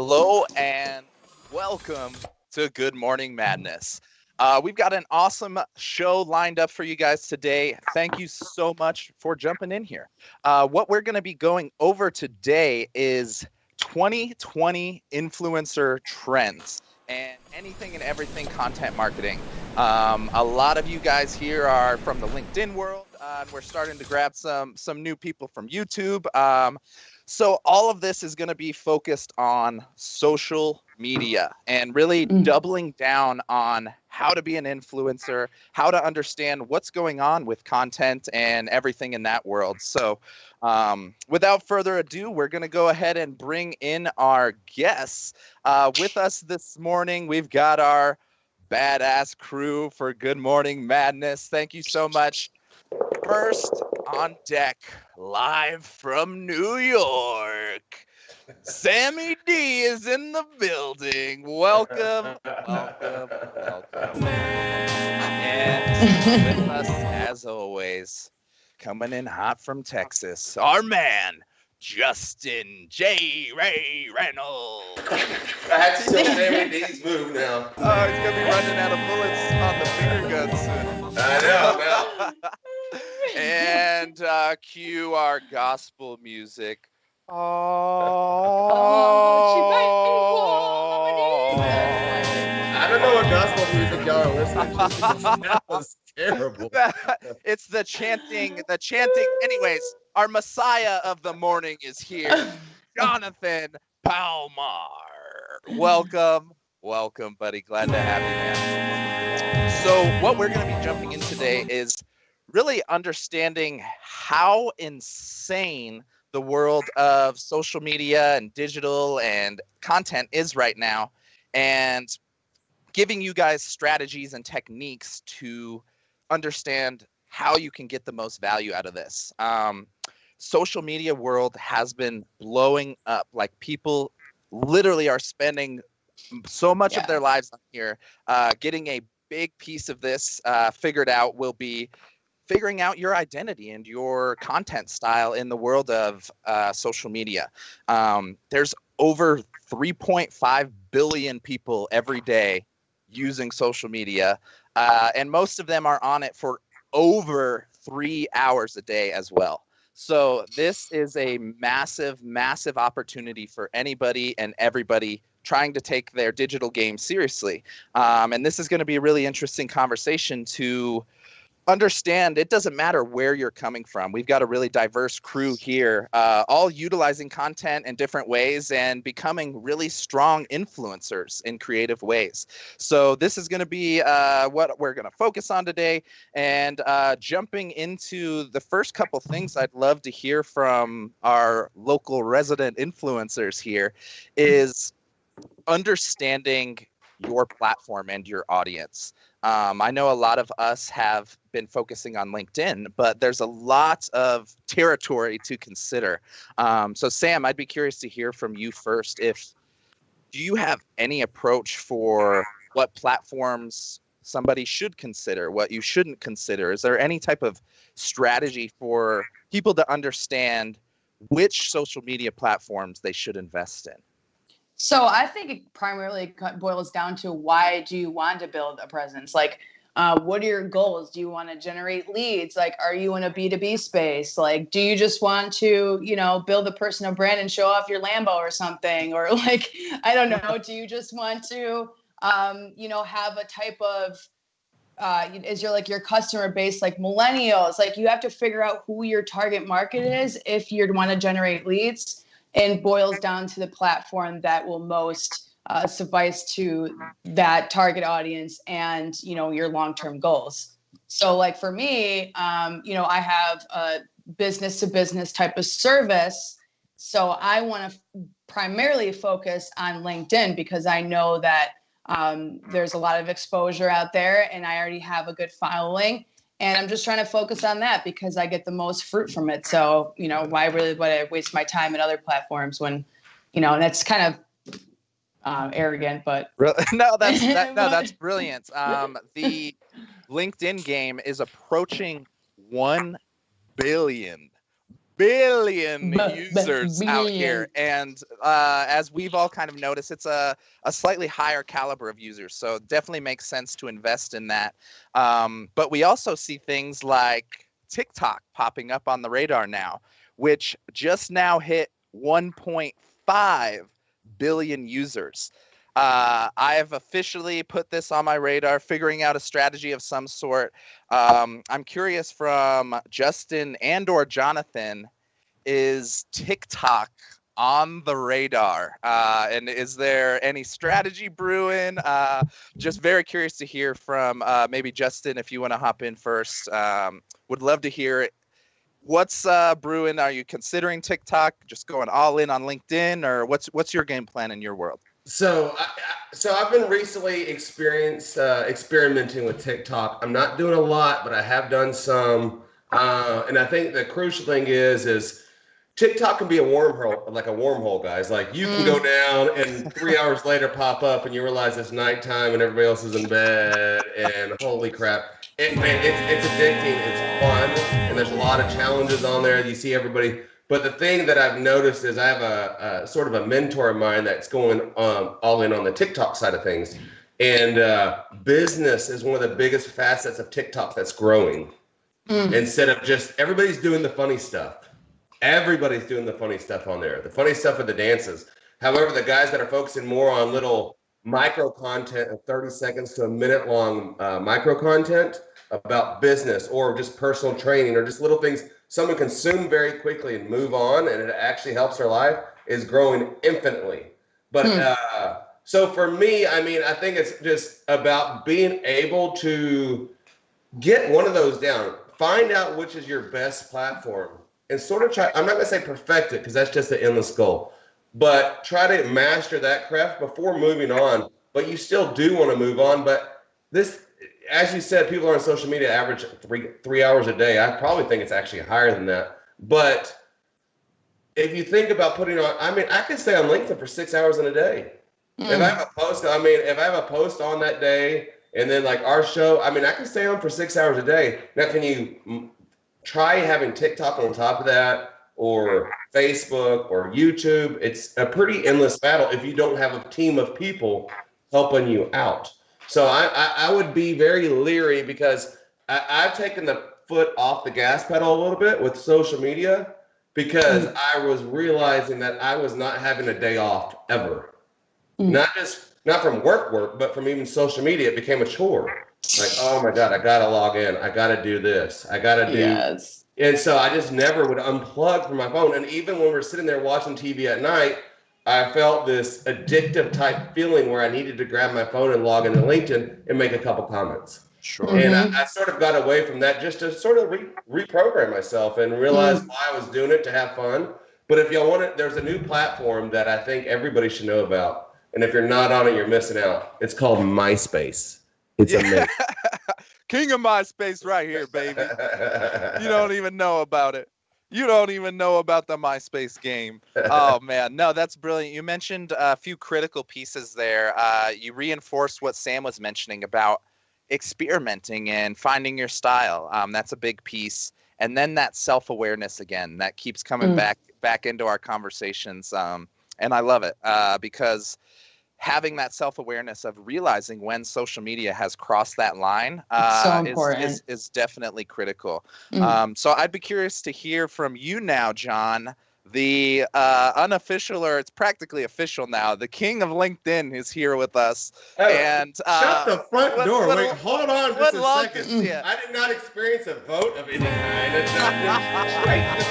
Hello and welcome to Good Morning Madness. We've got an awesome show lined up for you guys today. Thank you so much for jumping in here. What we're going to be going over today is 2020 influencer trends and anything and everything content marketing. A lot of you guys here are from the LinkedIn world, and we're starting to grab some new people from YouTube. So all of this is going to be focused on social media and really doubling down on how to be an influencer, how to understand what's going on with content and everything in that world. So without further ado, we're going to go ahead and bring in our guests. With us this morning, we've got our badass crew for Good Morning Madness. Thank you so much. First on deck, live from New York, Sammy D is in the building. Welcome. And with us, as always, coming in hot from Texas, our man, Justin JRey Reynolds. That's so Sammy D's move now. Oh, he's going to be running out of bullets on the finger guns soon. I know. And cue our gospel music. I don't know what gospel music y'all are listening to. That was terrible. It's the chanting. Anyways, our Messiah of the morning is here, Jonathan Palmar. Welcome, buddy. Glad to have you, man. So what we're going to be jumping in today is really understanding how insane the world of social media and digital and content is right now, and giving you guys strategies and techniques to understand how you can get the most value out of this. Social media world has been blowing up. Like, people literally are spending so much of their lives on here. Getting a big piece of this figured out will be figuring out your identity and your content style in the world of social media. There's over 3.5 billion people every day using social media, and most of them are on it for over 3 hours a day as well. So this is a massive, massive opportunity for anybody and everybody trying to take their digital game seriously. And this is going to be a really interesting conversation to understand. It doesn't matter where you're coming from. We've got a really diverse crew here, all utilizing content in different ways and becoming really strong influencers in creative ways. So this is going to be what we're going to focus on today. And jumping into the first couple things I'd love to hear from our local resident influencers here is understanding your platform and your audience. I know a lot of us have been focusing on LinkedIn, but there's a lot of territory to consider. So Sam, I'd be curious to hear from you first. Do you have any approach for what platforms somebody should consider, what you shouldn't consider? Is there any type of strategy for people to understand which social media platforms they should invest in? So I think it primarily boils down to, why do you want to build a presence? Like, what are your goals? Do you want to generate leads? Like, are you in a B2B space? Like, do you just want to, build a personal brand and show off your Lambo or something? Or like, I don't know. Do you just want to, have a type of, is your customer base like millennials? Like, you have to figure out who your target market is if you want to generate leads. And boils down to the platform that will most suffice to that target audience and, your long-term goals. So like for me, I have a business to business type of service. So I want to primarily focus on LinkedIn because I know that there's a lot of exposure out there and I already have a good following. And I'm just trying to focus on that because I get the most fruit from it. So, why really would I waste my time in other platforms when, and that's kind of arrogant, but no, that's brilliant. The LinkedIn game is approaching 1 billion billion users out billion. here. And as we've all kind of noticed, it's a slightly higher caliber of users. So it definitely makes sense to invest in that. But we also see things like TikTok popping up on the radar now, which just now hit 1.5 billion users. I have officially put this on my radar, figuring out a strategy of some sort. I'm curious from Justin and or Jonathan, is TikTok on the radar? And is there any strategy brewing? Just very curious to hear from maybe Justin, if you want to hop in first. Would love to hear it. What's brewing? Are you considering TikTok, just going all in on LinkedIn, or what's your game plan in your world? So I've been recently experimenting with TikTok. I'm not doing a lot, but I have done some. And I think the crucial thing is TikTok can be a wormhole, guys. Like you can go down and 3 hours later pop up and you realize it's nighttime and everybody else is in bed and holy crap. It's addicting, it's fun, and there's a lot of challenges on there. You see everybody. But the thing that I've noticed is I have a sort of a mentor of mine that's going all in on the TikTok side of things. And business is one of the biggest facets of TikTok that's growing. Instead of just everybody's doing the funny stuff. Everybody's doing the funny stuff on there. The funny stuff with the dances. However, the guys that are focusing more on little micro content of 30 seconds to a minute long micro content about business or just personal training or just little things someone can consume very quickly and move on, and it actually helps their life, is growing infinitely. But so for me, I mean, I think it's just about being able to get one of those down, find out which is your best platform, and sort of try. I'm not going to say perfect it because that's just an endless goal, but try to master that craft before moving on. But you still do want to move on. But this, as you said, people on social media average three hours a day. I probably think it's actually higher than that. But if you think about putting on, I mean, I could stay on LinkedIn for 6 hours in a day. If I have a post, if I have a post on that day, and then like our show, I mean, I can stay on for 6 hours a day. Now, can you try having TikTok on top of that, or Facebook or YouTube? It's a pretty endless battle if you don't have a team of people helping you out. So I would be very leery because I've taken the foot off the gas pedal a little bit with social media because I was realizing that I was not having a day off ever. Not from work, but from even social media. It became a chore. Like, oh my God, I got to log in. I got to do this. I got to do. Yes. And so I just never would unplug from my phone. And even when we're sitting there watching TV at night, I felt this addictive type feeling where I needed to grab my phone and log into LinkedIn and make a couple comments. Sure. And I sort of got away from that just to sort of reprogram myself and realize why I was doing it, to have fun. But if y'all want it, there's a new platform that I think everybody should know about. And if you're not on it, you're missing out. It's called MySpace. It's amazing. King of MySpace right here, baby. You don't even know about it. You don't even know about the MySpace game. Oh, man. No, that's brilliant. You mentioned a few critical pieces there. You reinforced what Sam was mentioning about experimenting and finding your style. That's a big piece. And then that self-awareness again, that keeps coming back into our conversations. And I love it because having that self-awareness of realizing when social media has crossed that line is definitely critical. So I'd be curious to hear from you now, John, the unofficial, or it's practically official now, the king of LinkedIn is here with us. And shut the front door. Wait, hold on just a second. I did not experience a vote of any kind. It's just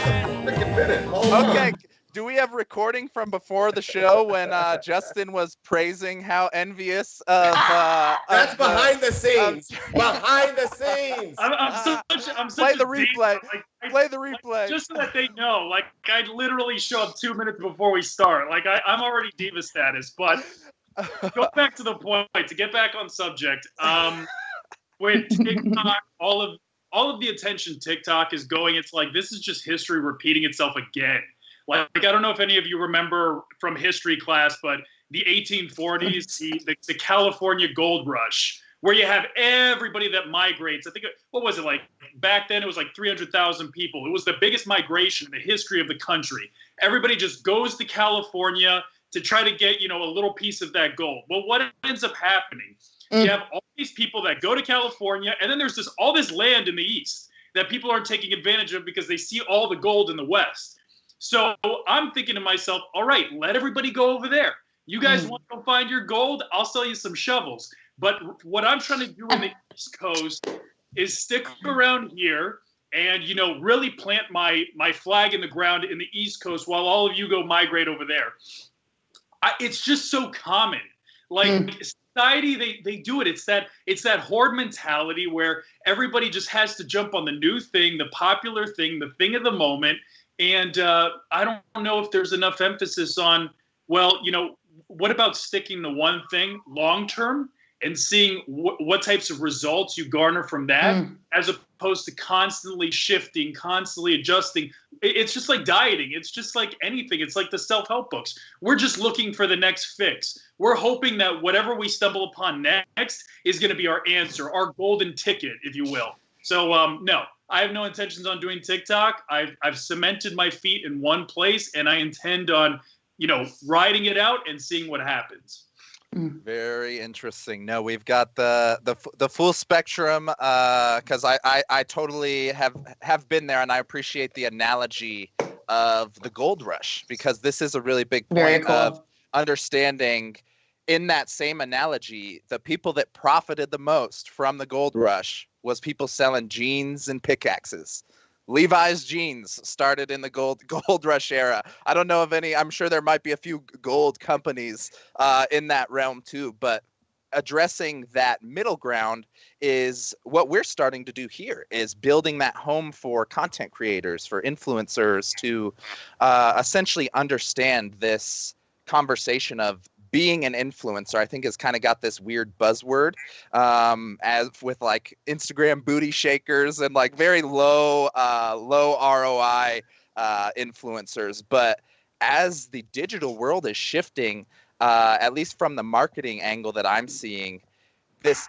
a freaking minute. Hold on. Do we have recording from before the show when Justin was praising how envious of that's behind the scenes. Behind the scenes. I'm such Play the a replay. Play the replay. Just so that they know, like, I literally show up 2 minutes before we start. Like, I'm already diva status. But go back to the point, to get back on subject. With TikTok, all of the attention TikTok is going, it's like this is just history repeating itself again. Like, I don't know if any of you remember from history class, but the 1840s, the California gold rush, where you have everybody that migrates. I think, what was it like? Back then, it was like 300,000 people. It was the biggest migration in the history of the country. Everybody just goes to California to try to get, a little piece of that gold. Well, what ends up happening? You have all these people that go to California, and then there's all this land in the East that people aren't taking advantage of because they see all the gold in the West. So I'm thinking to myself, all right, let everybody go over there. You guys want to go find your gold? I'll sell you some shovels. But what I'm trying to do in the East Coast is stick around here and, really plant my flag in the ground in the East Coast while all of you go migrate over there. It's just so common. Like society, they do it. It's that horde mentality where everybody just has to jump on the new thing, the popular thing, the thing of the moment. And I don't know if there's enough emphasis on, well, what about sticking to one thing long term and seeing what types of results you garner from that, as opposed to constantly shifting, constantly adjusting. It's just like dieting. It's just like anything. It's like the self-help books. We're just looking for the next fix. We're hoping that whatever we stumble upon next is going to be our answer, our golden ticket, if you will. So, no, I have no intentions on doing TikTok. I've cemented my feet in one place, and I intend on, riding it out and seeing what happens. Very interesting. No, we've got the full spectrum, because I totally have been there, and I appreciate the analogy of the gold rush, because this is a really big point of understanding. In that same analogy, the people that profited the most from the gold rush was people selling jeans and pickaxes. Levi's jeans started in the gold rush era. I don't know of any. I'm sure there might be a few gold companies in that realm too, but addressing that middle ground is what we're starting to do here, is building that home for content creators, for influencers to essentially understand this conversation of being an influencer. I think has kind of got this weird buzzword, as with like Instagram booty shakers and like very low ROI influencers. But as the digital world is shifting, at least from the marketing angle that I'm seeing, this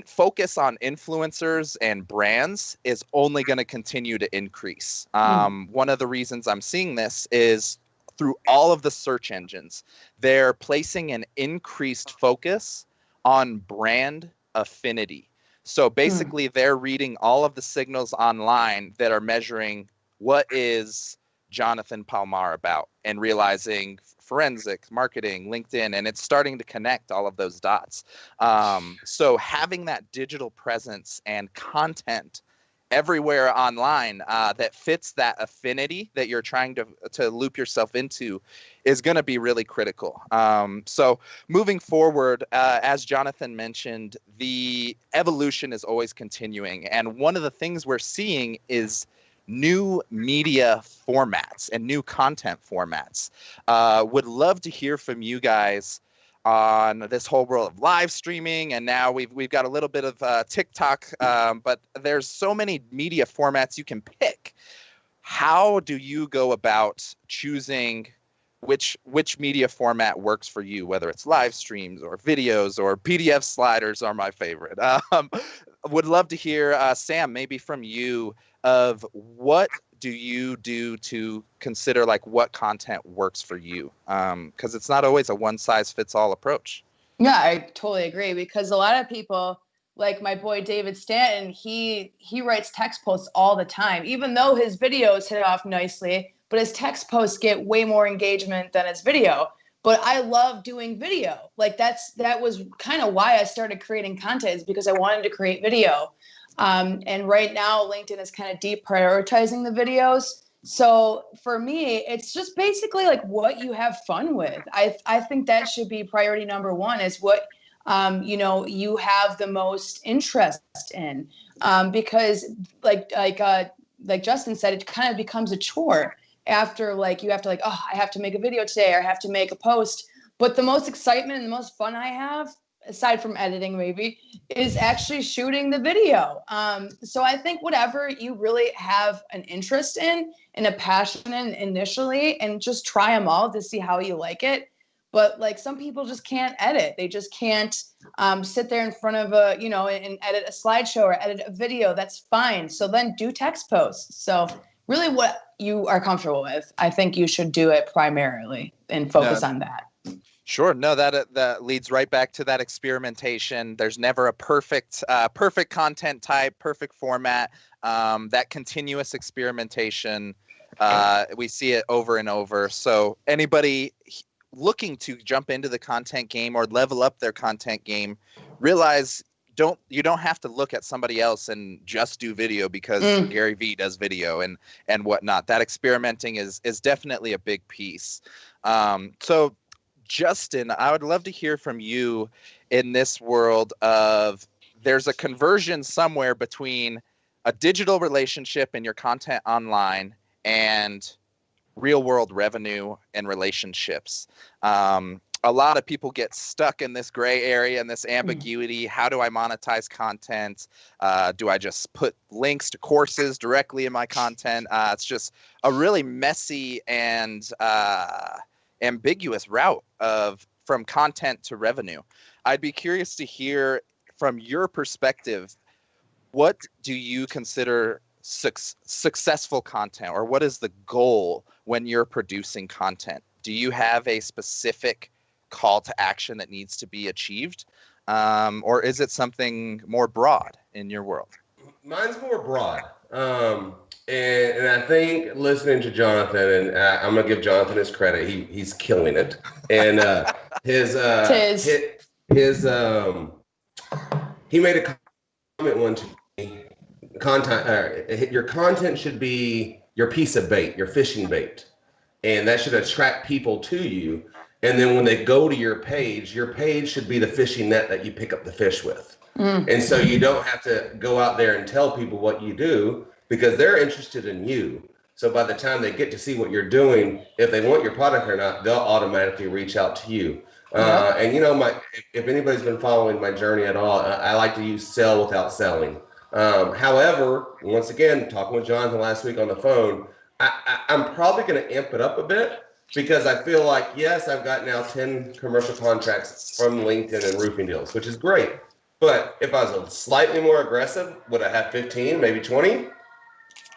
focus on influencers and brands is only going to continue to increase. One of the reasons I'm seeing this is through all of the search engines, they're placing an increased focus on brand affinity. So basically, they're reading all of the signals online that are measuring what is Jonathan Palmar about, and realizing forensics, marketing, LinkedIn, and it's starting to connect all of those dots. So having that digital presence and content everywhere online that fits that affinity that you're trying to loop yourself into is going to be really critical. So moving forward, as Jonathan mentioned, the evolution is always continuing. And one of the things we're seeing is new media formats and new content formats. Would love to hear from you guys on this whole world of live streaming, and now we've got a little bit of TikTok, but there's so many media formats you can pick. How do you go about choosing which media format works for you, whether it's live streams or videos or PDF sliders are my favorite? Would love to hear, Sam, maybe from you, of what do you do to consider like what content works for you? Because it's not always a one size fits all approach. Yeah, I totally agree, because a lot of people, like my boy David Stanton, he writes text posts all the time, even though his videos hit off nicely, but his text posts get way more engagement than his video. But I love doing video. Like that was kind of why I started creating content, is because I wanted to create video. And right now, LinkedIn is kind of deprioritizing the videos. So for me, it's just basically like what you have fun with. I think that should be priority number one, is what, you have the most interest in. Because like Justin said, it kind of becomes a chore after, like, you have to like, oh, I have to make a video today, or I have to make a post. But the most excitement and the most fun I have, aside from editing maybe, is actually shooting the video. So I think whatever you really have an interest in and a passion in initially, and just try them all to see how you like it. But like some people just can't edit. They just can't sit there in front of and edit a slideshow or edit a video. That's fine. So then do text posts. So really what you are comfortable with, I think you should do it primarily and focus on that. Sure. No, that leads right back to that experimentation. There's never a perfect content type, perfect format. That continuous experimentation, we see it over and over. So anybody looking to jump into the content game or level up their content game, realize you don't have to look at somebody else and just do video because Gary V does video and whatnot. That experimenting is definitely a big piece. So Justin, I would love to hear from you in this world of there's a conversion somewhere between a digital relationship and your content online and real world revenue and relationships. A lot of people get stuck in this gray area and this ambiguity. How do I monetize content? Do I just put links to courses directly in my content? It's just a really messy and ambiguous route from content to revenue. I'd be curious to hear from your perspective, what do you consider successful content, or what is the goal when you're producing content? Do you have a specific call to action that needs to be achieved, or is it something more broad in your world? Mine's more broad. And I think listening to Jonathan, and I'm gonna give Jonathan his credit. He's killing it. And he made a comment one to me. Your content should be your piece of bait, your fishing bait, and that should attract people to you. And then when they go to your page should be the fishing net that you pick up the fish with. And so you don't have to go out there and tell people what you do, because they're interested in you. So by the time they get to see what you're doing, if they want your product or not, they'll automatically reach out to you. And if anybody's been following my journey at all, I like to use sell without selling. However, once again, talking with Jonathan last week on the phone, I'm probably going to amp it up a bit, because I feel like, yes, I've got now 10 commercial contracts from LinkedIn and roofing deals, which is great. But if I was slightly more aggressive, would I have 15, maybe 20?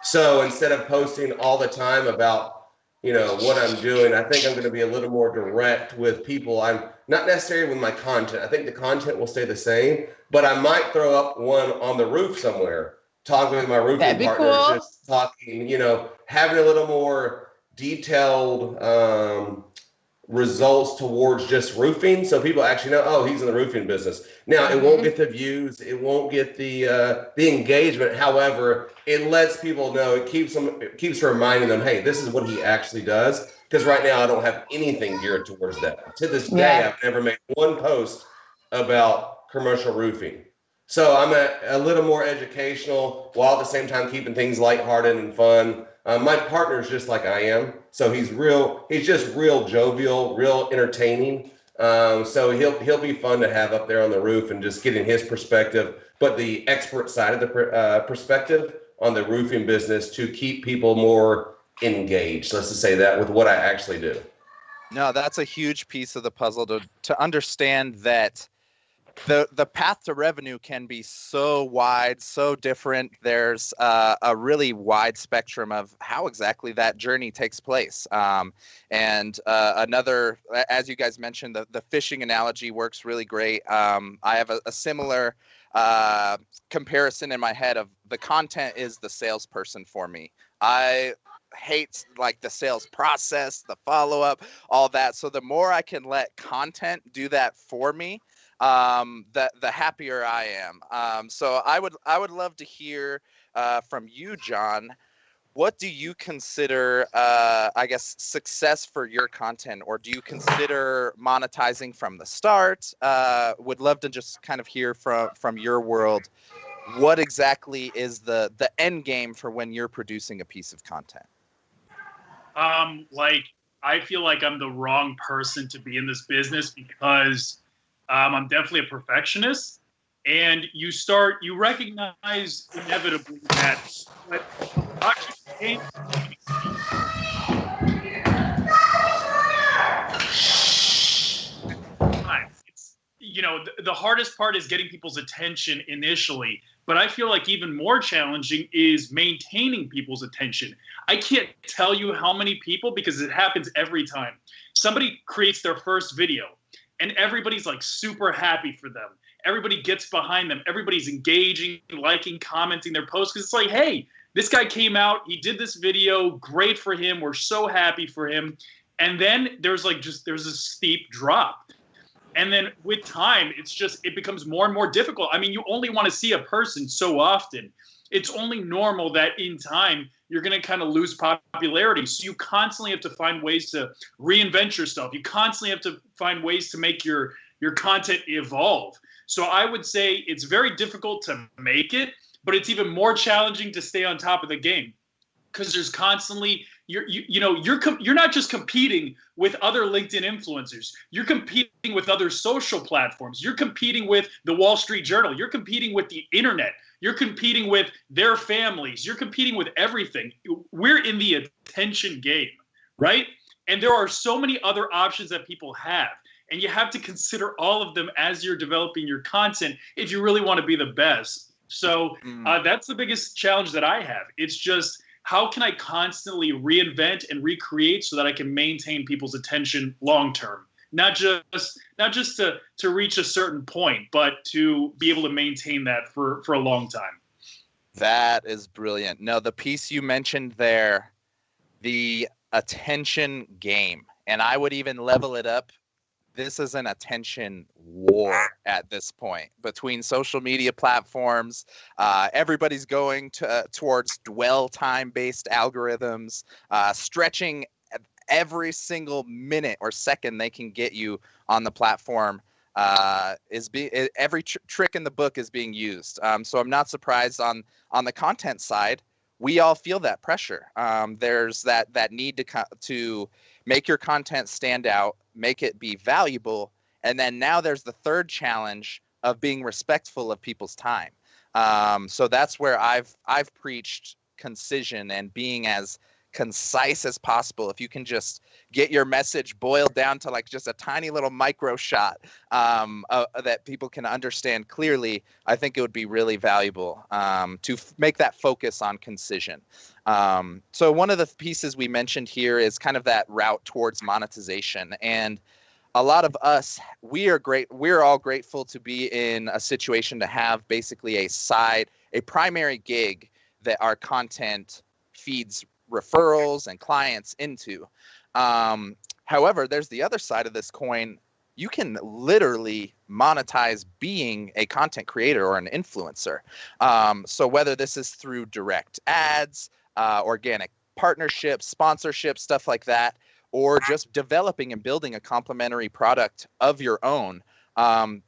So instead of posting all the time about, what I'm doing, I think I'm going to be a little more direct with people. I'm not necessarily with my content. I think the content will stay the same, but I might throw up one on the roof somewhere, talking with my roofing partners, cool. Just talking, having a little more detailed results towards just roofing, so people actually know, oh, he's in the roofing business. Now, it won't get the views, it won't get the engagement. However, it lets people know, it keeps reminding them, hey, this is what he actually does. Because right now I don't have anything geared towards that. To this day, I've never made one post about commercial roofing. So I'm a little more educational, while at the same time keeping things lighthearted and fun. My partner's just like I am, so he's just real jovial, real entertaining. So he'll be fun to have up there on the roof and just getting his perspective, but the expert side of the perspective on the roofing business to keep people more engaged. Let's just say that with what I actually do. No, that's a huge piece of the puzzle to understand that the path to revenue can be so wide, so different. There's a really wide spectrum of how exactly that journey takes place. And another, as you guys mentioned, the fishing analogy works really great. I have a similar comparison in my head of the content is the salesperson for me. I hate like the sales process, the follow-up, all that. So the more I can let content do that for me, the happier I am. So I would love to hear from you, John. What do you consider, I guess, success for your content, or do you consider monetizing from the start? Would love to just kind of hear from your world. What exactly is the end game for when you're producing a piece of content? I feel like I'm the wrong person to be in this business because I'm definitely a perfectionist, and you recognize inevitably that the hardest part is getting people's attention initially. But I feel like even more challenging is maintaining people's attention. I can't tell you how many people, because it happens every time. Somebody creates their first video and everybody's like super happy for them. Everybody gets behind them. Everybody's engaging, liking, commenting their posts because it's like, hey, this guy came out. He did this video. Great for him. We're so happy for him. And then there's a steep drop. And then with time, it becomes more and more difficult. I mean, you only want to see a person so often. It's only normal that in time, you're going to kind of lose popularity. So you constantly have to find ways to reinvent yourself. You constantly have to find ways to make your content evolve. So I would say it's very difficult to make it, but it's even more challenging to stay on top of the game because there's constantly you're not just competing with other LinkedIn influencers. You're competing with other social platforms. You're competing with the Wall Street Journal. You're competing with the internet. You're competing with their families. You're competing with everything. We're in the attention game, right? And there are so many other options that people have. And you have to consider all of them as you're developing your content if you really want to be the best. So that's the biggest challenge that I have. It's just, how can I constantly reinvent and recreate so that I can maintain people's attention long term? Not just to reach a certain point, but to be able to maintain that for a long time. That is brilliant. No, the piece you mentioned there, the attention game, and I would even level it up. This is an attention war at this point between social media platforms. Everybody's going towards dwell time-based algorithms, stretching every single minute or second they can get you on the platform. Every trick in the book is being used. So I'm not surprised on the content side. We all feel that pressure. There's that need to make your content stand out, make it be valuable, and then now there's the third challenge of being respectful of people's time. So that's where I've preached concision and being as concise as possible. If you can just get your message boiled down to like just a tiny little micro shot that people can understand clearly, I think it would be really valuable to make that focus on concision. So one of the pieces we mentioned here is kind of that route towards monetization. And a lot of us, we're all grateful to be in a situation to have basically a primary gig that our content feeds referrals and clients into. However, there's the other side of this coin. You can literally monetize being a content creator or an influencer. So whether this is through direct ads, organic partnerships, sponsorships, stuff like that, or just developing and building a complementary product of your own,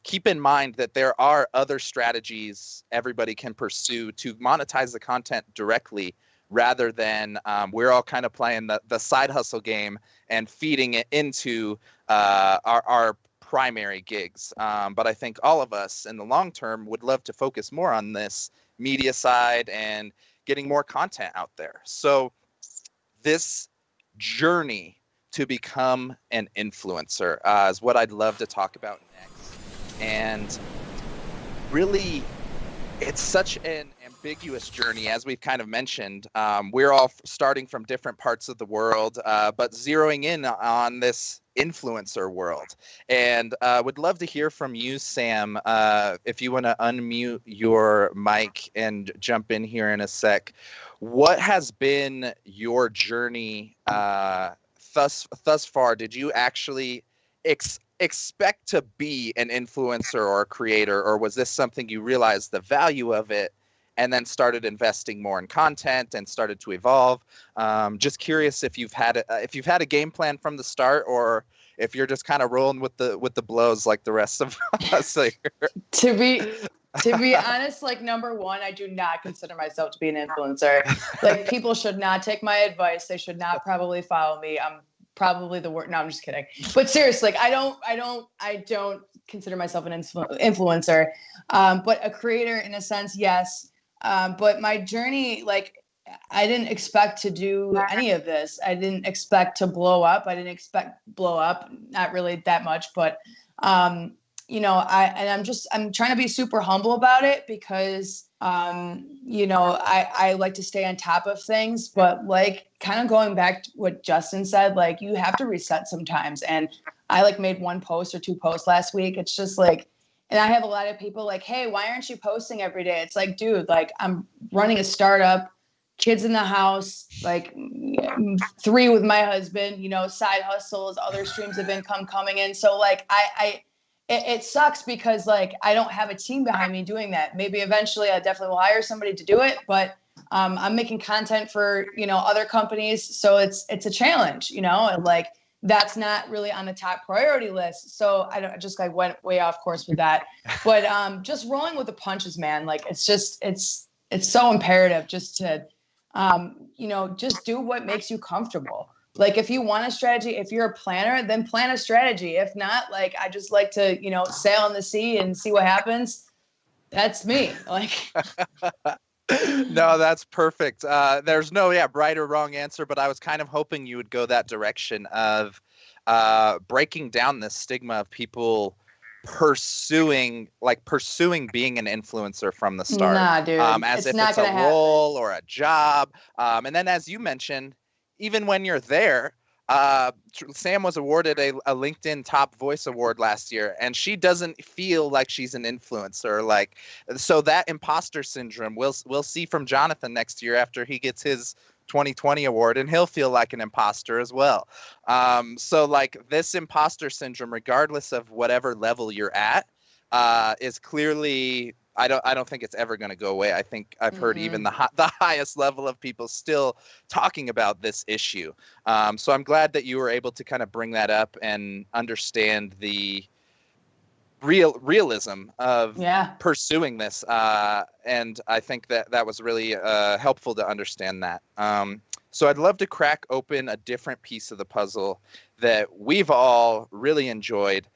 keep in mind that there are other strategies everybody can pursue to monetize the content directly, rather than we're all kind of playing the side hustle game and feeding it into our primary gigs. But I think all of us in the long term would love to focus more on this media side and getting more content out there. So this journey to become an influencer is what I'd love to talk about next. And really, it's such an ambiguous journey, as we've kind of mentioned. We're all starting from different parts of the world, but zeroing in on this influencer world. And would love to hear from you, Sam, if you want to unmute your mic and jump in here in a sec. What has been your journey thus far? Did you actually expect to be an influencer or a creator, or was this something you realized the value of it and then started investing more in content and started to evolve? Just curious if you've had a game plan from the start, or if you're just kind of rolling with the blows like the rest of us here. To be honest, like, number one, I do not consider myself to be an influencer. Like, people should not take my advice. They should not probably follow me. I'm probably the worst. No, I'm just kidding. But seriously, like, I don't consider myself an influencer, but a creator in a sense, yes. But my journey, like, I didn't expect to do any of this. I didn't expect to blow up. Not really that much, but I'm trying to be super humble about it because, I like to stay on top of things, but like kind of going back to what Justin said, like you have to reset sometimes. And I like made 1 post or 2 posts last week. It's just like, and I have a lot of people like, hey, why aren't you posting every day? It's like, dude, like I'm running a startup, kids in the house, like 3 with my husband, side hustles, other streams of income coming in. So like it sucks because like I don't have a team behind me doing that. Maybe eventually I definitely will hire somebody to do it, but I'm making content for other companies, so it's a challenge, and like that's not really on the top priority list. So I just like went way off course with that, but just rolling with the punches, man. Like it's so imperative just to just do what makes you comfortable. Like if you want a strategy, if you're a planner, then plan a strategy. If not, like I just like to, sail in the sea and see what happens. That's me. Like No, that's perfect. There's no right or wrong answer, but I was kind of hoping you would go that direction of breaking down this stigma of people pursuing being an influencer from the start. Nah, dude. As if it's a role or a job. And then as you mentioned, even when you're there, Sam was awarded a LinkedIn Top Voice Award last year, and she doesn't feel like she's an influencer. Like, so that imposter syndrome, we'll see from Jonathan next year after he gets his 2020 award, and he'll feel like an imposter as well. So like this imposter syndrome, regardless of whatever level you're at, is clearly. I don't think it's ever going to go away. I think I've heard even the highest level of people still talking about this issue. So I'm glad that you were able to kind of bring that up and understand the realism of pursuing this. And I think that was really helpful to understand that. So I'd love to crack open a different piece of the puzzle that we've all really enjoyed.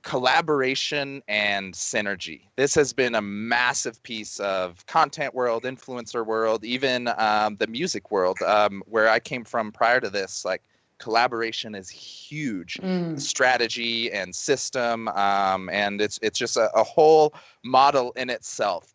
Collaboration and synergy. This has been a massive piece of content world, influencer world, even the music world, where I came from prior to this. Like collaboration is huge, strategy and system, and it's just a whole model in itself.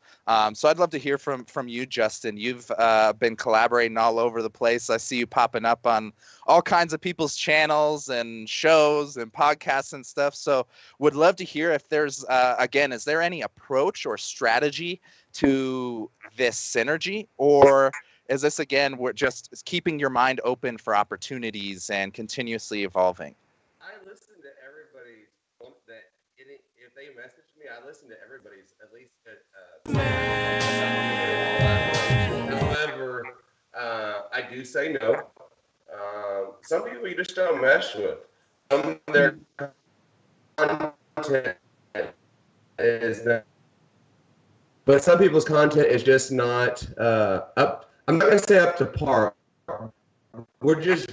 So I'd love to hear from you, Justin. You've been collaborating all over the place. I see you popping up on all kinds of people's channels and shows and podcasts and stuff. So would love to hear if there's, again, is there any approach or strategy to this synergy? Or is this, again, we're just keeping your mind open for opportunities and continuously evolving? I listen to everybody's, if they message me, I listen to everybody's, at least however, I do say no. Some people you just don't mesh with. Some of their content is not, but some people's content is just not up. I'm not going to say up to par. We're just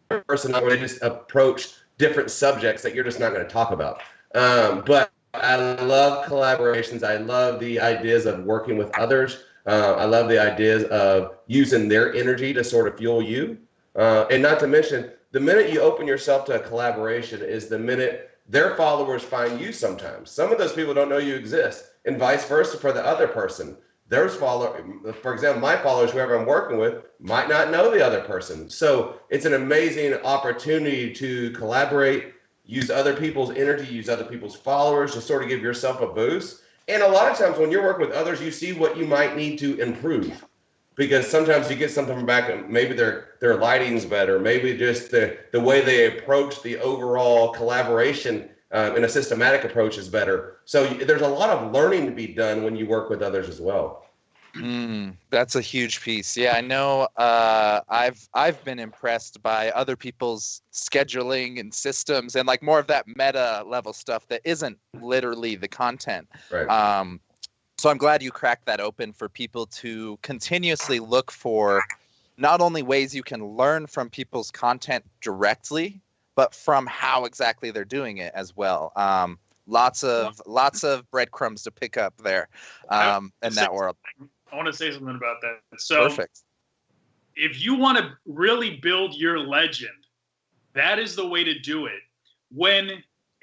personality. They just approach different subjects that you're just not going to talk about. But I love collaborations. I love the ideas of working with others. I love the ideas of using their energy to sort of fuel you. And not to mention, the minute you open yourself to a collaboration is the minute their followers find you sometimes. Some of those people don't know you exist, and vice versa for the other person. There's for example, my followers, whoever I'm working with, might not know the other person. So it's an amazing opportunity to collaborate, use other people's energy, use other people's followers to sort of give yourself a boost. And a lot of times when you're working with others, you see what you might need to improve. Because sometimes you get something back, and maybe their lighting's better, maybe just the way they approach the overall collaboration in a systematic approach is better. So there's a lot of learning to be done when you work with others as well. That's a huge piece. Yeah, I know. I've been impressed by other people's scheduling and systems and like more of that meta level stuff that isn't literally the content. Right. So I'm glad you cracked that open for people to continuously look for not only ways you can learn from people's content directly, but from how exactly they're doing it as well. Lots of breadcrumbs to pick up there in that world. I want to say something about that. So perfect. If you want to really build your legend, that is the way to do it.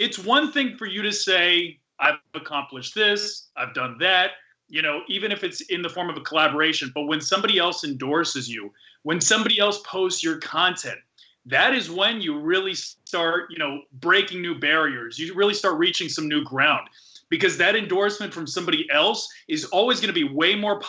it's one thing for you to say, I've accomplished this, I've done that, even if it's in the form of a collaboration. But when somebody else endorses you, when somebody else posts your content, that is when you really start, breaking new barriers. You really start reaching some new ground, because that endorsement from somebody else is always going to be way more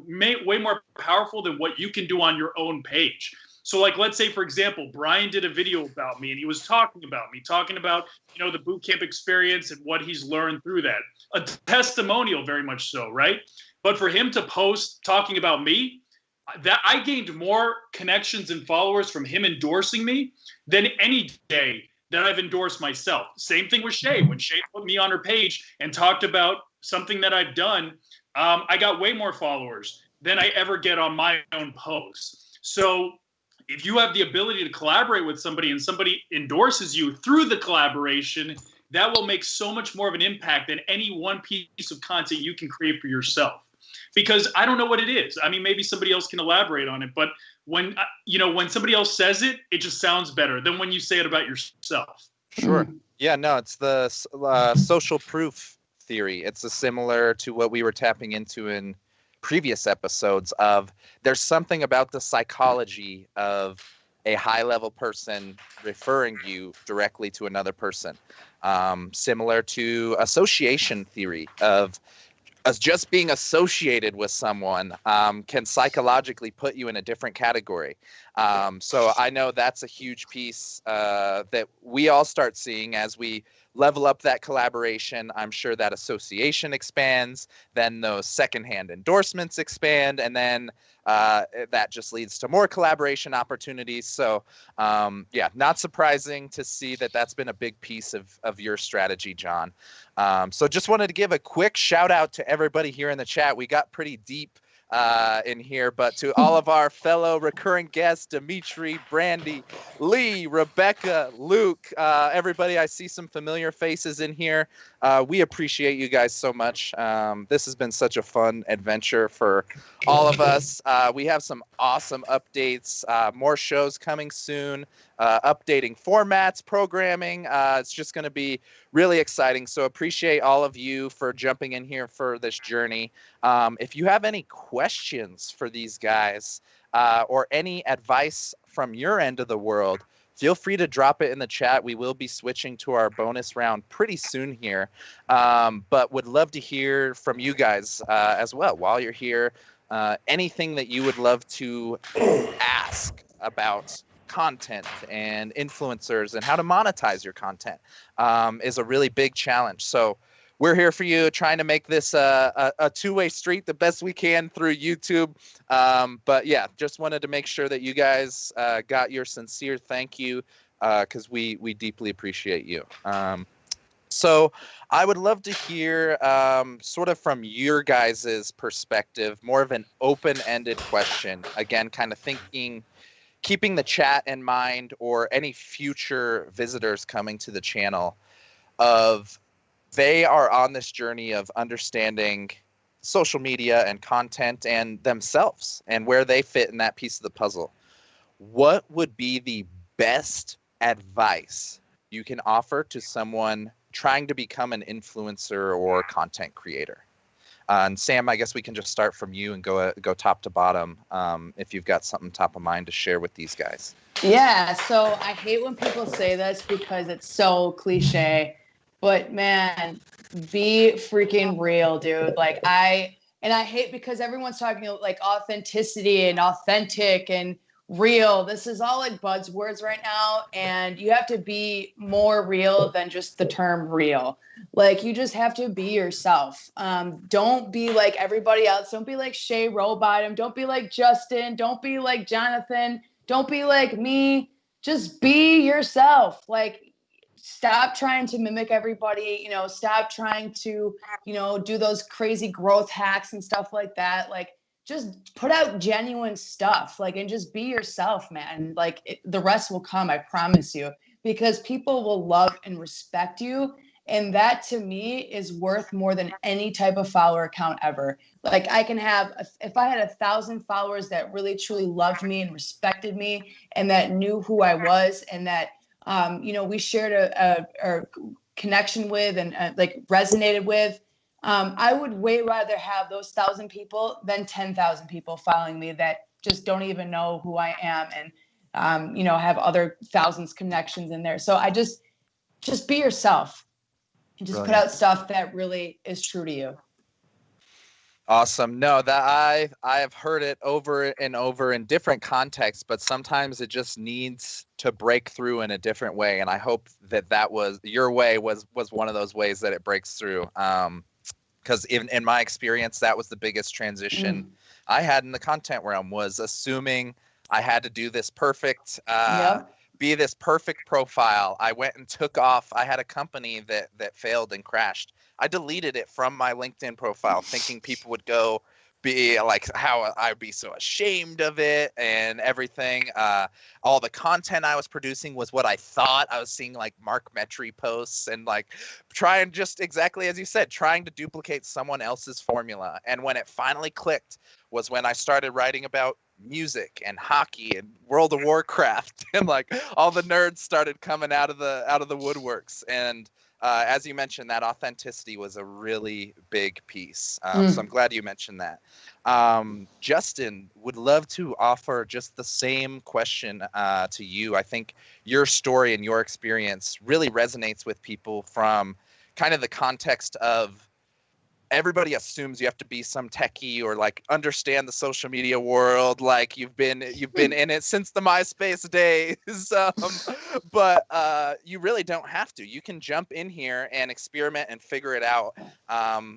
way more powerful than what you can do on your own page. So, like, let's say, for example, Brian did a video about me, and he was talking about the boot camp experience and what he's learned through that. A testimonial, very much so, right? But for him to post talking about me, that I gained more connections and followers from him endorsing me than any day that I've endorsed myself. Same thing with Shay. When Shay put me on her page and talked about something that I've done, I got way more followers than I ever get on my own posts. So if you have the ability to collaborate with somebody and somebody endorses you through the collaboration, that will make so much more of an impact than any one piece of content you can create for yourself. Because I don't know what it is. I mean, maybe somebody else can elaborate on it, but when somebody else says it, it just sounds better than when you say it about yourself. Sure. Yeah, no, it's the social proof theory. It's similar to what we were tapping into in previous episodes of there's something about the psychology of a high-level person referring you directly to another person. Similar to association theory of us just being associated with someone can psychologically put you in a different category. So I know that's a huge piece that we all start seeing as we level up that collaboration. I'm sure that association expands, then those secondhand endorsements expand, and then that just leads to more collaboration opportunities. So yeah, not surprising to see that that's been a big piece of your strategy, John. So just wanted to give a quick shout out to everybody here in the chat. We got pretty deep in here, but to all of our fellow recurring guests, Dimitri, Brandy, Lee, Rebecca, Luke, everybody, I see some familiar faces in here. We appreciate you guys so much. This has been such a fun adventure for all of us. We have some awesome updates, more shows coming soon, updating formats, programming. It's just going to be really exciting. So appreciate all of you for jumping in here for this journey. If you have any questions for these guys or any advice from your end of the world, feel free to drop it in the chat. We will be switching to our bonus round pretty soon here, but would love to hear from you guys as well while you're here. Anything that you would love to ask about content and influencers and how to monetize your content is a really big challenge. So we're here for you, trying to make this a two-way street the best we can through YouTube. But yeah, just wanted to make sure that you guys got your sincere thank you because we deeply appreciate you. So I would love to hear sort of from your guys' perspective, more of an open-ended question. Again, kind of keeping the chat in mind or any future visitors coming to the channel of they are on this journey of understanding social media and content and themselves and where they fit in that piece of the puzzle. What would be the best advice you can offer to someone trying to become an influencer or content creator? And Sam, I guess we can just start from you and go top to bottom if you've got something top of mind to share with these guys. Yeah, so I hate when people say this because it's so cliche. But man, be freaking real, dude. Like I hate because everyone's talking like authenticity and authentic and real. This is all like buzzwords right now. And you have to be more real than just the term real. Like you just have to be yourself. Don't be like everybody else. Don't be like Shay Robot. Don't be like Justin. Don't be like Jonathan. Don't be like me. Just be yourself. Like, stop trying to mimic everybody, stop trying to, do those crazy growth hacks and stuff like that. Like, just put out genuine stuff, like, and just be yourself, man. Like, the rest will come, I promise you, because people will love and respect you. And that to me is worth more than any type of follower account ever. Like I can have, if I had 1,000 followers that really truly loved me and respected me and that knew who I was and that, we shared connection with and like resonated with, I would way rather have those 1,000 people than 10,000 people following me that just don't even know who I am and, have other thousands connections in there. So I just be yourself and just put out stuff that really is true to you. Awesome. No, that I have heard it over and over in different contexts, but sometimes it just needs to break through in a different way. And I hope that was your way was one of those ways that it breaks through. Because in my experience, that was the biggest transition I had in the content realm, was assuming I had to do this perfect, be this perfect profile. I went and took off. I had a company that failed and crashed. I deleted it from my LinkedIn profile, thinking people would go be like, how I'd be so ashamed of it and everything. All the content I was producing was what I thought. I was seeing like Mark Metry posts and like trying, just exactly as you said, trying to duplicate someone else's formula. And when it finally clicked was when I started writing about music and hockey and World of Warcraft, and like all the nerds started coming out of the woodworks. And as you mentioned, that authenticity was a really big piece. So I'm glad you mentioned that. Justin, would love to offer just the same question to you. I think your story and your experience really resonates with people from kind of the context of everybody assumes you have to be some techie or like understand the social media world, like you've been in it since the MySpace days. But you really don't have to. You can jump in here and experiment and figure it out,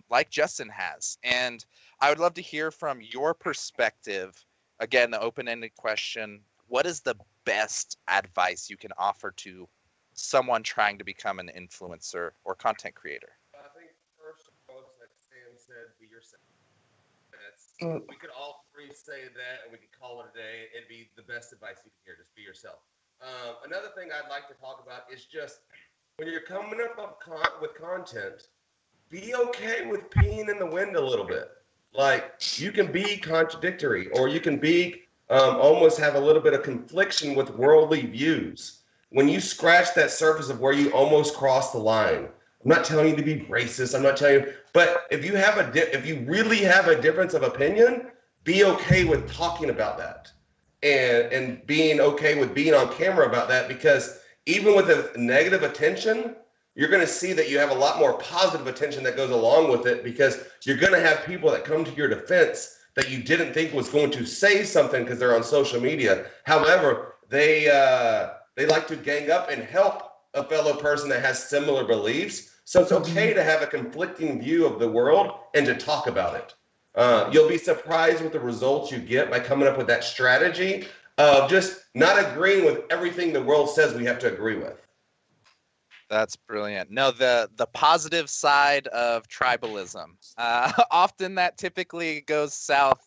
like Justin has. And I would love to hear from your perspective. Again, the open-ended question: what is the best advice you can offer to someone trying to become an influencer or content creator? Be yourself. We could all three say that, and we could call it a day. It'd be the best advice you could hear. Just be yourself. Another thing I'd like to talk about is just when you're coming up with content, be okay with peeing in the wind a little bit. Like, you can be contradictory, or you can be almost have a little bit of confliction with worldly views. When you scratch that surface of where you almost cross the line, I'm not telling you to be racist. I'm not telling you, but if you really have a difference of opinion, be okay with talking about that, and being okay with being on camera about that. Because even with a negative attention, you're going to see that you have a lot more positive attention that goes along with it, because you're going to have people that come to your defense that you didn't think was going to say something because they're on social media. However, they like to gang up and help a fellow person that has similar beliefs. So it's okay to have a conflicting view of the world and to talk about it. You'll be surprised with the results you get by coming up with that strategy of just not agreeing with everything the world says we have to agree with. That's brilliant. No, the positive side of tribalism. Often that typically goes south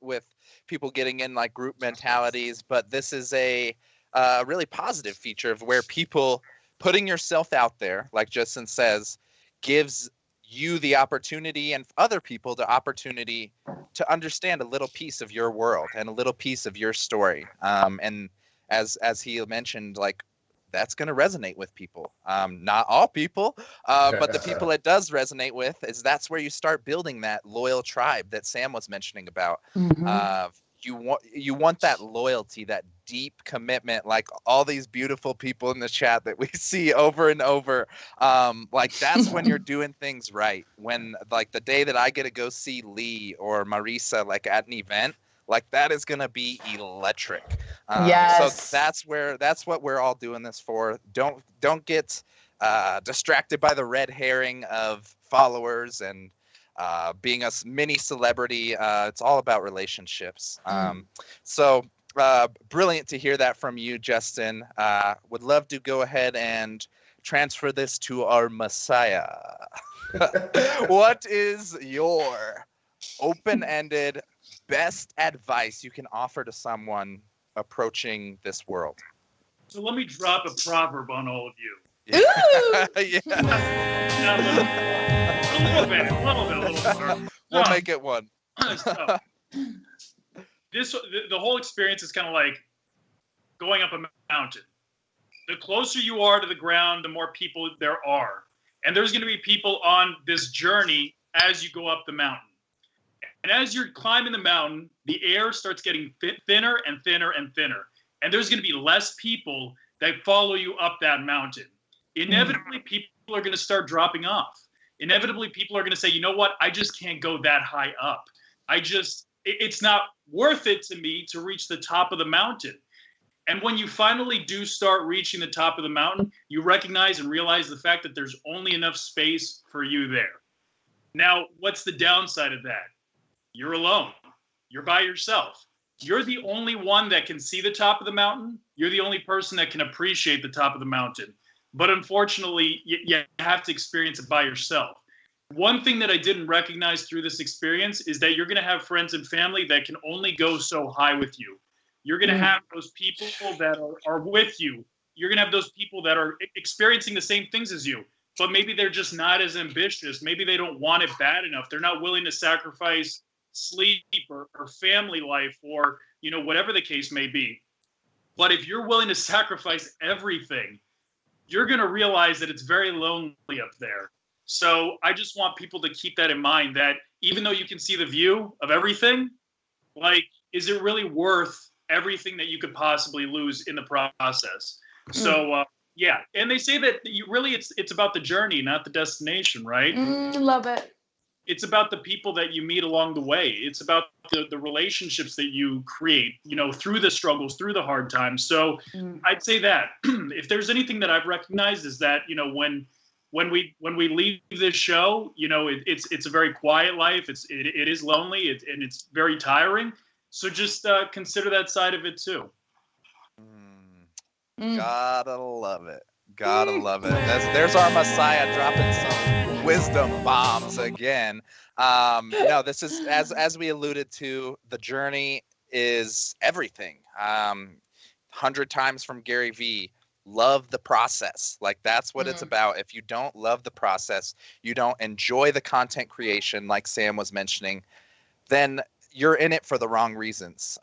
with people getting in like group mentalities, but this is a really positive feature of where people putting yourself out there, like Justin says, gives you the opportunity and other people the opportunity to understand a little piece of your world and a little piece of your story. And as he mentioned, like, that's going to resonate with people. Not all people, but the people it does resonate with, that's where you start building that loyal tribe that Sam was mentioning about. You want that loyalty, that deep commitment, like all these beautiful people in the chat that we see over and over. Like, that's when you're doing things right. When, like, the day that I get to go see Lee or Marisa, like at an event, like, that is going to be electric. Yes. So that's what we're all doing this for. Don't get distracted by the red herring of followers and being a mini celebrity. It's all about relationships. So brilliant to hear that from you, Justin. Would love to go ahead and transfer this to our Messiah. What is your open-ended best advice you can offer to someone approaching this world? So let me drop a proverb on all of you. Yeah. A little bit. We'll make it one. So, the whole experience is kind of like going up a mountain. The closer you are to the ground, the more people there are. And there's going to be people on this journey as you go up the mountain. And as you're climbing the mountain, the air starts getting thinner and thinner and thinner. And there's going to be less people that follow you up that mountain. Inevitably, people are going to start dropping off. Inevitably, people are going to say, you know what? I just can't go that high up. It's not worth it to me to reach the top of the mountain. And when you finally do start reaching the top of the mountain, you recognize and realize the fact that there's only enough space for you there. Now, what's the downside of that? You're alone. You're by yourself. You're the only one that can see the top of the mountain. You're the only person that can appreciate the top of the mountain. But unfortunately, you have to experience it by yourself. One thing that I didn't recognize through this experience is that you're going to have friends and family that can only go so high with you. You're going to have those people that are with you. You're going to have those people that are experiencing the same things as you, but maybe they're just not as ambitious. Maybe they don't want it bad enough. They're not willing to sacrifice sleep or family life or, whatever the case may be. But if you're willing to sacrifice everything, you're going to realize that it's very lonely up there. So I just want people to keep that in mind, that even though you can see the view of everything, is it really worth everything that you could possibly lose in the process? So, yeah. And they say that it's about the journey, not the destination, right? Love it. It's about the people that you meet along the way. It's about the relationships that you create, through the struggles, through the hard times. So I'd say that if there's anything that I've recognized is that, when we leave this show, it's a very quiet life. It is lonely and it's very tiring. So just consider that side of it too. Gotta love it. Gotta love it. There's our Messiah dropping some wisdom bombs again. No, this is as we alluded to, the journey is everything. 100 times from Gary V. Love the process. That's what it's about. If you don't love the process, you don't enjoy the content creation, like Sam was mentioning, then you're in it for the wrong reasons.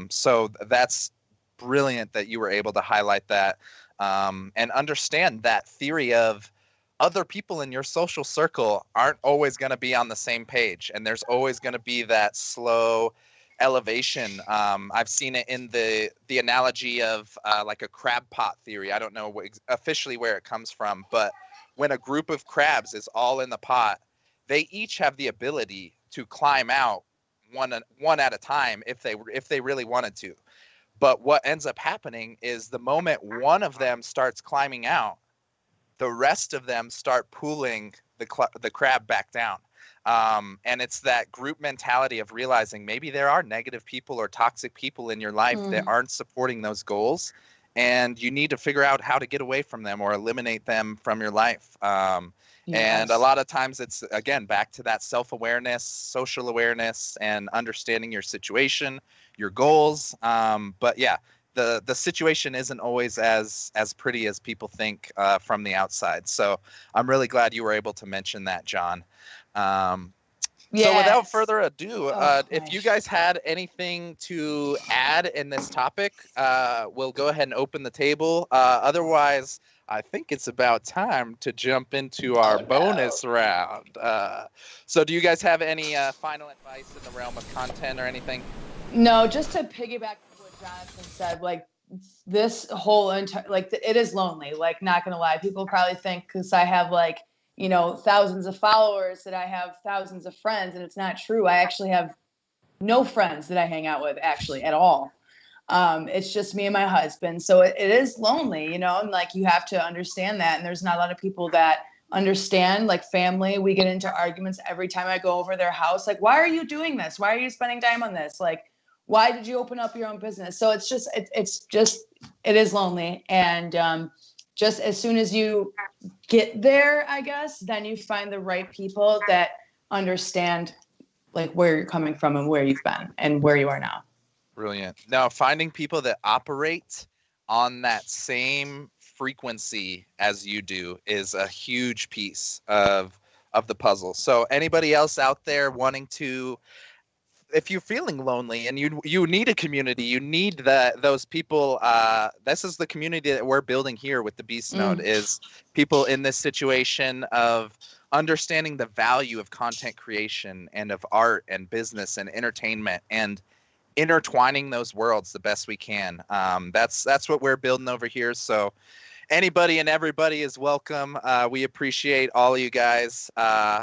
So that's brilliant that you were able to highlight that and understand that theory of other people in your social circle aren't always going to be on the same page, and there's always going to be that slow elevation. I've seen it in the analogy of like a crab pot theory. I don't know officially where it comes from, but when a group of crabs is all in the pot, they each have the ability to climb out one at a time if they really wanted to. But what ends up happening is the moment one of them starts climbing out, the rest of them start pulling the crab back down. And it's that group mentality of realizing maybe there are negative people or toxic people in your life that aren't supporting those goals, and you need to figure out how to get away from them or eliminate them from your life. And a lot of times it's, again, back to that self-awareness, social awareness, and understanding your situation, your goals. But yeah, the situation isn't always as pretty as people think from the outside. So I'm really glad you were able to mention that, John. So without further ado, if you guys had anything to add in this topic, we'll go ahead and open the table. Otherwise, I think it's about time to jump into our bonus round. So do you guys have any final advice in the realm of content or anything? No, just to piggyback what Jonathan said, this whole it is lonely. Not gonna lie, people probably think because I have thousands of followers that I have thousands of friends, and it's not true. I actually have no friends that I hang out with actually at all. It's just me and my husband. So it is lonely, and you have to understand that. And there's not a lot of people that understand, family. We get into arguments every time I go over their house. Why are you doing this? Why are you spending time on this? Why did you open up your own business? So it is lonely. And, just as soon as you get there, I guess, then you find the right people that understand where you're coming from and where you've been and where you are now. Brilliant. Now, finding people that operate on that same frequency as you do is a huge piece of the puzzle. So anybody else out there wanting to if you're feeling lonely and you need a community, you need those people. This is the community that we're building here with the Beast Node, is people in this situation of understanding the value of content creation and of art and business and entertainment and intertwining those worlds the best we can. That's what we're building over here. So anybody and everybody is welcome. We appreciate all of you guys.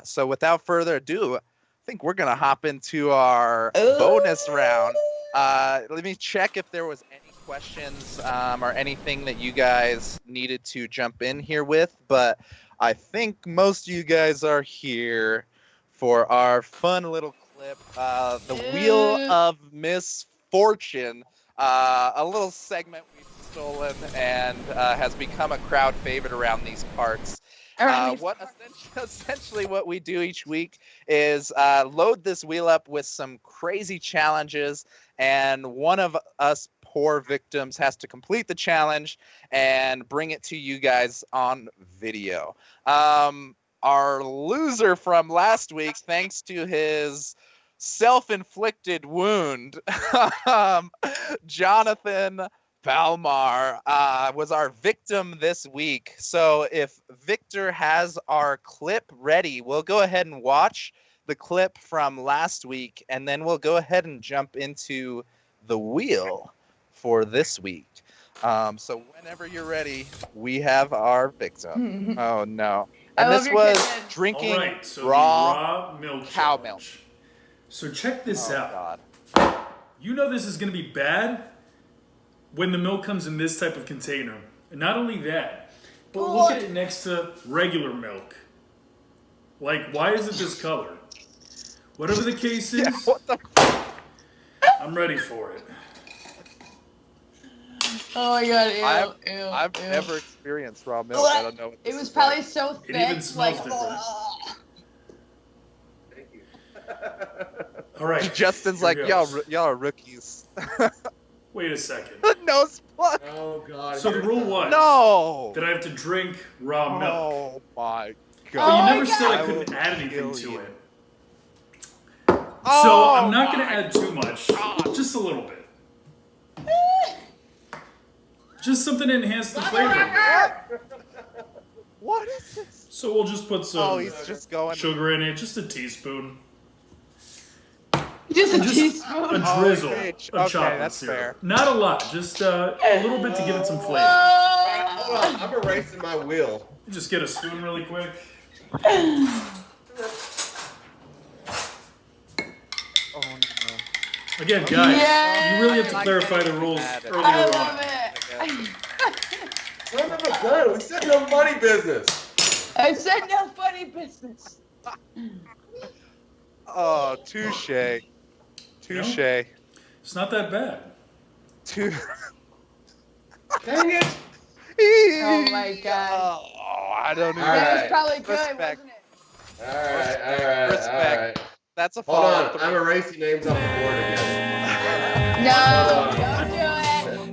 So without further ado, I think we're going to hop into our bonus round. Let me check if there was any questions or anything that you guys needed to jump in here with. But I think most of you guys are here for our fun little clip, the Wheel of Misfortune, a little segment we've stolen and has become a crowd favorite around these parts. Essentially what we do each week is load this wheel up with some crazy challenges, and one of us poor victims has to complete the challenge and bring it to you guys on video. Our loser from last week, thanks to his self-inflicted wound, Jonathan Palmar, was our victim this week. So if Victor has our clip ready, we'll go ahead and watch the clip from last week, and then we'll go ahead and jump into the wheel for this week. So whenever you're ready, we have our victim. Oh no. And this was drinking raw milk cow milk. So check this out. God. You know this is going to be bad when the milk comes in this type of container. And not only that, but look at it next to regular milk. Like, why is it this color? Whatever the case is, I'm ready for it. Oh my god, ew, I've never experienced raw milk. I don't know what it was probably so thick. It even smells different. Thank you. All right. Justin's like, y'all are rookies. Wait a second. No spot. Oh god. So the rule was that I have to drink raw milk. Oh my god. But you never said I couldn't add anything to it. So I'm not going to add too much. Just a little bit. Just something to enhance the flavor. What is this? So we'll just put some he's just going sugar in it, just a teaspoon. Just a teaspoon? A drizzle of chocolate that's syrup. fair. Not a lot, just a little bit to give it some flavor. Hold on, I'm erasing my wheel. Just get a spoon really quick. Oh no. Again, guys, you really have to clarify the rules earlier I on. love it. Son of a gun, we said no money business. I said no funny business. Oh, touche. Touche. It's not that bad. Dang it. Oh my god. Oh, I don't know. That was probably good, Respect. wasn't it? Alright. Respect. That's a Hold follow-up. on, I'm erasing names off the board again. No, don't do it.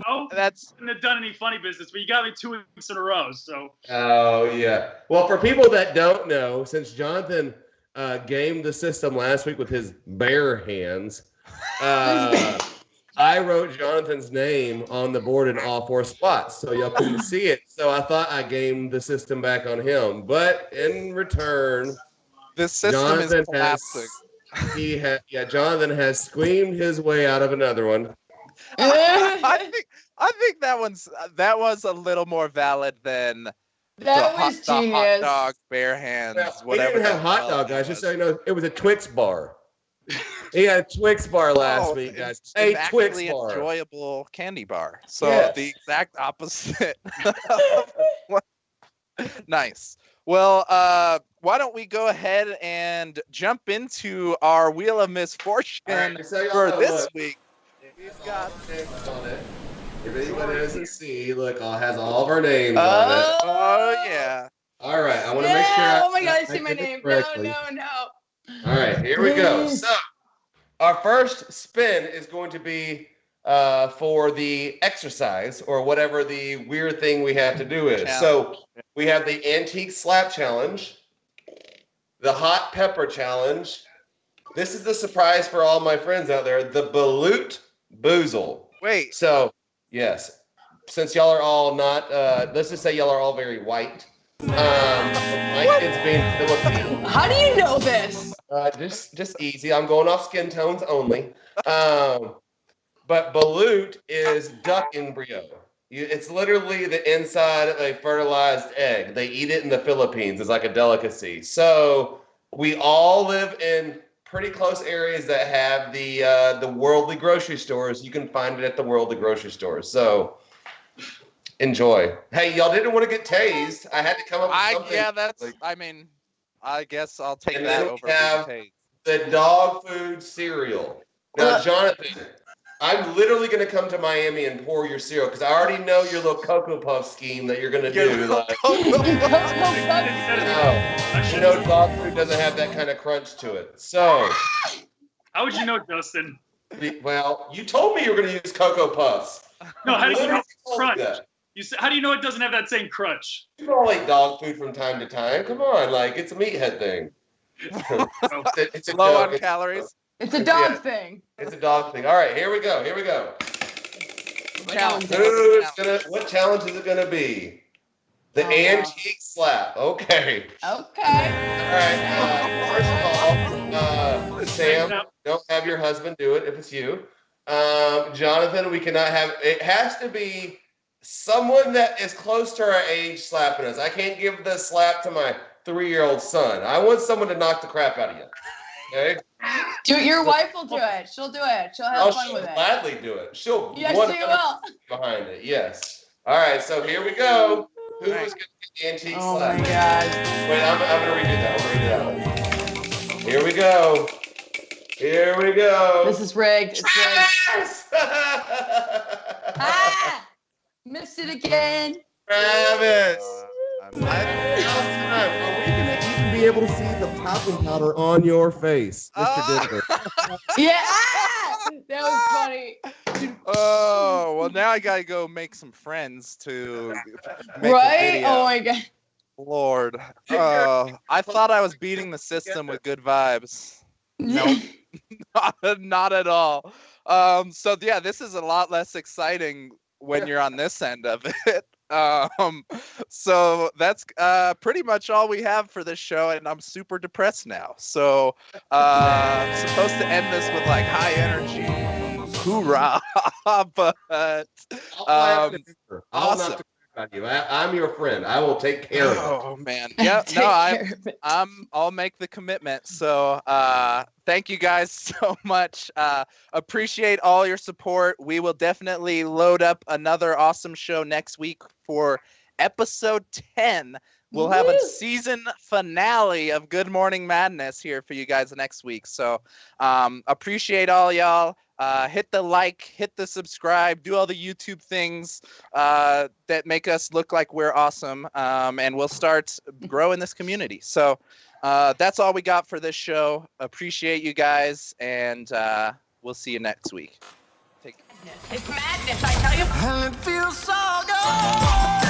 Oh, That's I haven't done any funny business, but you got me 2 weeks in a row, so. Oh, yeah. Well, for people that don't know, since Jonathan gamed the system last week with his bare hands, I wrote Jonathan's name on the board in all 4 spots, so y'all couldn't see it. So I thought I gamed the system back on him. But in return, this system Jonathan is collapsing. Jonathan has squeamed his way out of another one. I think that was a little more valid than That the was hot genius. dog, bare hands, Well, we whatever. didn't have hot dog, guys. Just so you know, it was a Twix bar. He had a Twix bar last week, guys. A Twix bar. Enjoyable candy bar. So Yes. the exact opposite. Nice. Well, why don't we go ahead and jump into our Wheel of Misfortune Alright, so y'all for know, this look. week. We've got names on it. If anybody doesn't see, look, it has all of our names on it. Oh yeah. All right, I want to make sure. Oh my god, I see my did it name. correctly. No. All right, here we go. So, our first spin is going to be for the exercise or whatever the weird thing we have to do is. Challenge. So, we have the antique slap challenge, the hot pepper challenge, this is the surprise for all my friends out there, the Balut Boozle. Wait. So, yes, since y'all are all not, let's just say y'all are all very white. My kids being Filipino. How do you know this? Just easy. I'm going off skin tones only. But balut is duck embryo. It's literally the inside of a fertilized egg. They eat it in the Philippines. It's like a delicacy. So we all live in pretty close areas that have the worldly grocery stores. You can find it at the worldly grocery stores. So enjoy. Hey, y'all didn't want to get tased. I had to come up with something. Yeah, that's. I mean, I guess I'll take And that then over we have being tased. the dog food cereal. Now, Jonathan, I'm literally going to come to Miami and pour your cereal because I already know your little Cocoa Puff scheme that you're going to do. Like, dog food doesn't have that kind of crunch to it. So, how would you know, Justin? Well, you told me you were going to use Cocoa Puffs. No, how do you know it's crunch? That. How do you know it doesn't have that same crunch? You all eat dog food from time to time. Come on, like it's a meathead thing. It's a low joke. on calories. It's a dog thing. It's a dog thing. All right, here we go. Challenge. What challenge is it gonna be? The antique slap. Okay. Okay. All right. First of all, Sam, don't have your husband do it if it's you. Jonathan, we cannot have. It has to be someone that is close to our age slapping us. I can't give the slap to my 3-year-old son. I want someone to knock the crap out of you. Okay? Your wife will do it. She'll do it. She'll have fun with it. She'll gladly do it. Yes, she will. Behind it. Yes. All right. So here we go. Who is going to get the antique slap? Oh my God. Wait, I'm going to redo that. Here we go. This is rigged. It's rigged. Yes! Missed it again. Travis. I'm Are we going to even be able to see the talcum powder on your face, Mr. Denver? Yeah. That was funny. Oh, well, now I gotta go make some friends to make Right? a video. Oh my God. Lord. I thought I was beating the system with good vibes. Nope. Not at all. So yeah, this is a lot less exciting when you're on this end of it. So that's pretty much all we have for this show, and I'm super depressed now. So supposed to end this with like high energy, hoorah! But awesome. I'm your friend. I will take care of it. Oh man, yeah, no, I'll make the commitment. So thank you guys so much. Appreciate all your support. We will definitely load up another awesome show next week for episode 10. We'll have a season finale of Good Morning Madness here for you guys next week. So appreciate all y'all. Hit the like, hit the subscribe, do all the YouTube things that make us look like we're awesome, and we'll start growing this community. So that's all we got for this show. Appreciate you guys, and we'll see you next week. It's madness, I tell you. And it feels so good.